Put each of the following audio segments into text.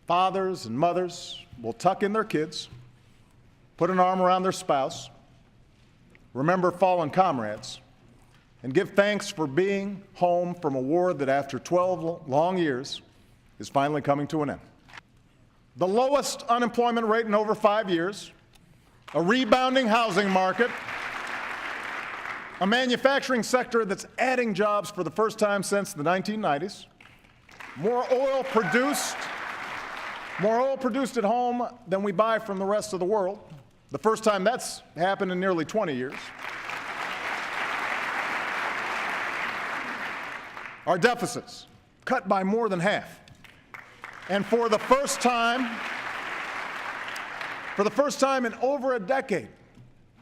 Fathers and mothers will tuck in their kids, put an arm around their spouse, remember fallen comrades, and give thanks for being home from a war that after 12 long years is finally coming to an end. The lowest unemployment rate in over 5 years, a rebounding housing market, a manufacturing sector that's adding jobs for the first time since the 1990s, more oil produced at home than we buy from the rest of the world, the first time that's happened in nearly 20 years. Our deficits cut by more than half. And for the first time in over a decade,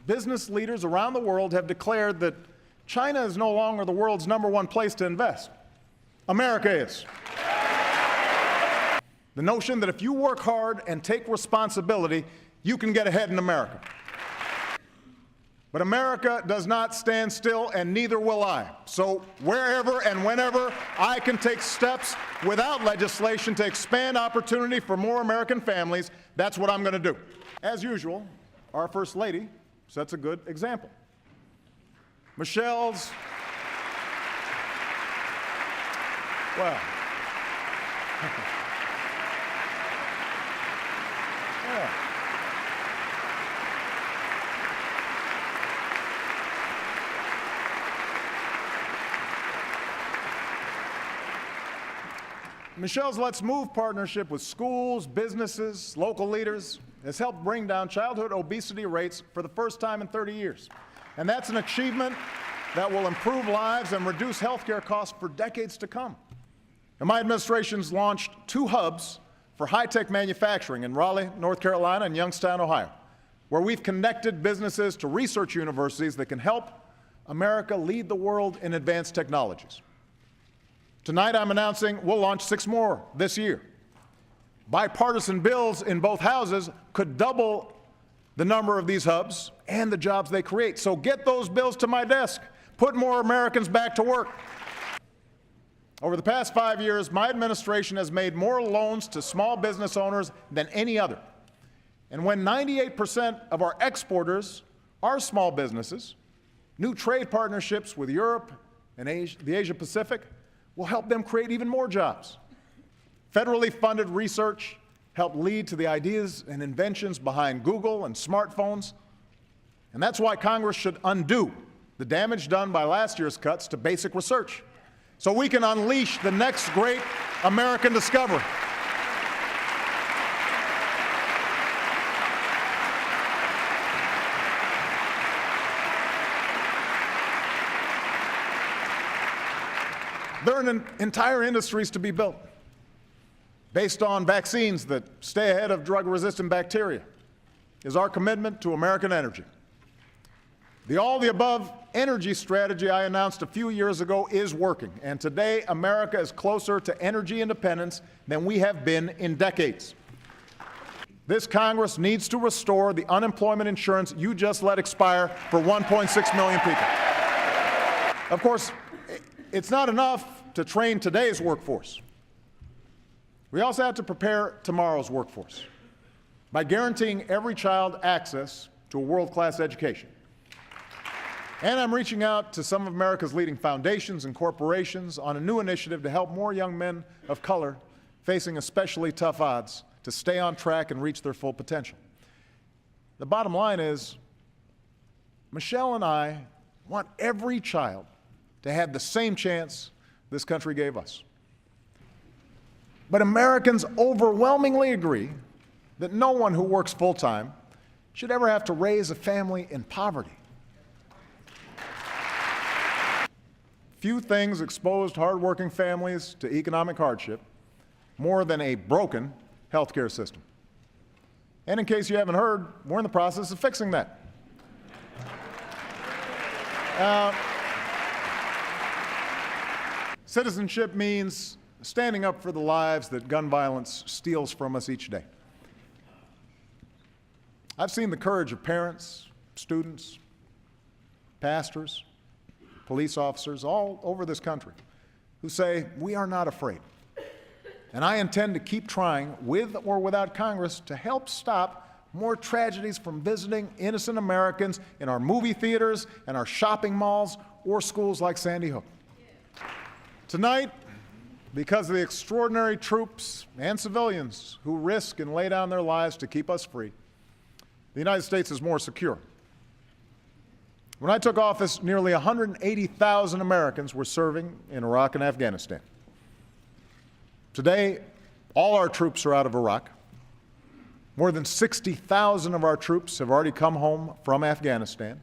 business leaders around the world have declared that China is no longer the world's #1 place to invest. America is. The notion that if you work hard and take responsibility, you can get ahead in America. But America does not stand still, and neither will I. So wherever and whenever I can take steps without legislation to expand opportunity for more American families, that's what I'm going to do. As usual, our First Lady sets a good example. Michelle's, well, yeah. Michelle's Let's Move partnership with schools, businesses, local leaders has helped bring down childhood obesity rates for the first time in 30 years. And that's an achievement that will improve lives and reduce healthcare costs for decades to come. And my administration's launched 2 hubs for high-tech manufacturing in Raleigh, North Carolina, and Youngstown, Ohio, where we've connected businesses to research universities that can help America lead the world in advanced technologies. Tonight, I'm announcing we'll launch 6 more this year. Bipartisan bills in both houses could double the number of these hubs and the jobs they create. So get those bills to my desk. Put more Americans back to work. Over the past 5 years, my administration has made more loans to small business owners than any other. And when 98% of our exporters are small businesses, new trade partnerships with Europe and the Asia Pacific will help them create even more jobs. Federally funded research helped lead to the ideas and inventions behind Google and smartphones. And that's why Congress should undo the damage done by last year's cuts to basic research, so we can unleash the next great American discovery. There are entire industries to be built based on vaccines that stay ahead of drug-resistant bacteria is our commitment to American energy. The all-the-above energy strategy I announced a few years ago is working, and today America is closer to energy independence than we have been in decades. This Congress needs to restore the unemployment insurance you just let expire for 1.6 million people. Of course, it's not enough to train today's workforce. We also have to prepare tomorrow's workforce by guaranteeing every child access to a world-class education. And I'm reaching out to some of America's leading foundations and corporations on a new initiative to help more young men of color facing especially tough odds to stay on track and reach their full potential. The bottom line is, Michelle and I want every child to have the same chance this country gave us. But Americans overwhelmingly agree that no one who works full-time should ever have to raise a family in poverty. Few things exposed hardworking families to economic hardship more than a broken healthcare system. And in case you haven't heard, we're in the process of fixing that. Citizenship means standing up for the lives that gun violence steals from us each day. I've seen the courage of parents, students, pastors, police officers all over this country who say, we are not afraid. And I intend to keep trying, with or without Congress, to help stop more tragedies from visiting innocent Americans in our movie theaters and our shopping malls or schools like Sandy Hook. Tonight, because of the extraordinary troops and civilians who risk and lay down their lives to keep us free, the United States is more secure. When I took office, nearly 180,000 Americans were serving in Iraq and Afghanistan. Today, all our troops are out of Iraq. More than 60,000 of our troops have already come home from Afghanistan.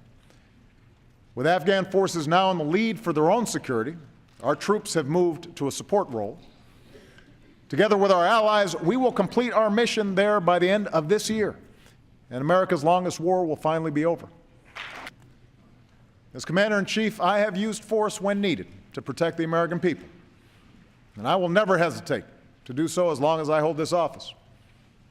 With Afghan forces now in the lead for their own security, our troops have moved to a support role. Together with our allies, we will complete our mission there by the end of this year, and America's longest war will finally be over. As Commander-in-Chief, I have used force when needed to protect the American people, and I will never hesitate to do so as long as I hold this office.